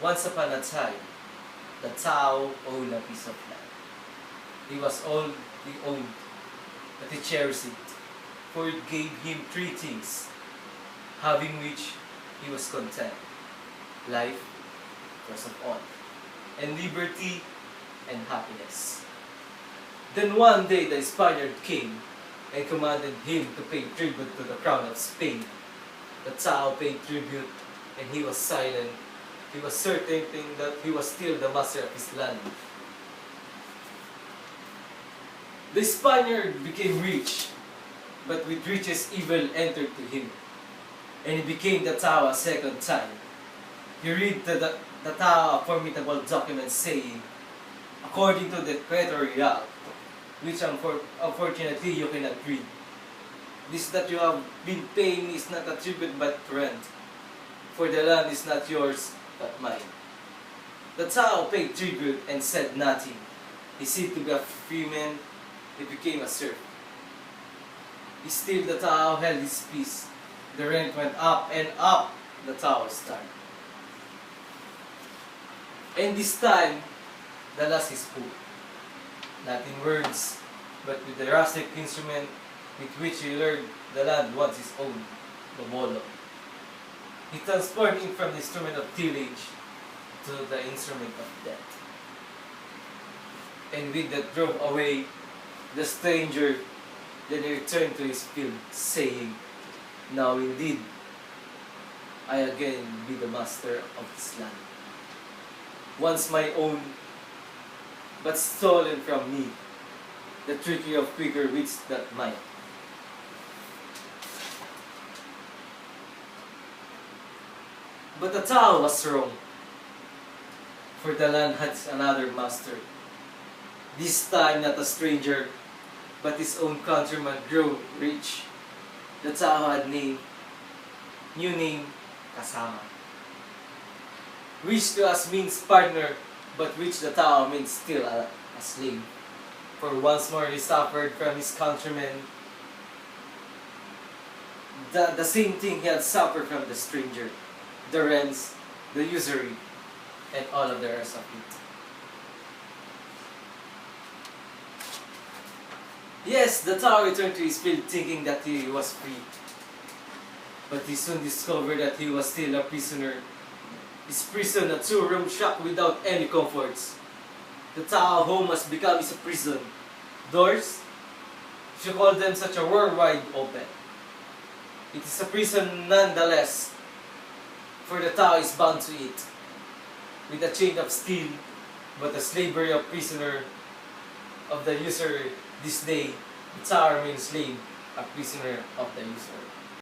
Once upon a time, the Tao owned a piece of land. He was all he owned, but he cherished it, for it gave him three things, having which he was content: life, first of all, and liberty and happiness. Then one day the Spaniard came and commanded him to pay tribute to the crown of Spain. The Tao paid tribute, and he was silent. He was certain that he was still the master of his land. The Spaniard became rich, but with riches evil entered to him, and he became the Tao a second time. He read the Tao a formidable document saying, according to the Decreto Real, which unfortunately you cannot read, this that you have been paying is not a tribute but rent, for the land is not yours but mine. The Tao paid tribute and said nothing. He seemed to be a free man. He became a serf. Still the Tao held his peace. The rent went up and up the Tao's time. And this time, the last he spoke, not in words, but with the rustic instrument with which he learned the land once his own, the molo. He transformed it from the instrument of tillage to the instrument of death. And with that drove away the stranger. Then he returned to his field, saying, now indeed, I again be the master of this land. Once my own, but stolen from me, the trickery of quicker wits that might. But the Tao was wrong, for the land had another master. This time not a stranger, but his own countryman grew rich. The Tao had new name, Kasama, which to us means partner, but which the Tao means still a slave. For once more he suffered from his countrymen the same thing he had suffered from the stranger, the rents, the usury, and all of the rest of it. Yes, the Tao returned to his field thinking that he was free. But he soon discovered that he was still a prisoner. His prison, a two-room shack without any comforts. The Tao home has become his prison. Doors, if you call them such a worldwide open. It is a prison nonetheless, for the Tao is bound to it, with a chain of steel, but the slavery of prisoner of the usurer. This day, the Tao remains slave, a prisoner of the usurer.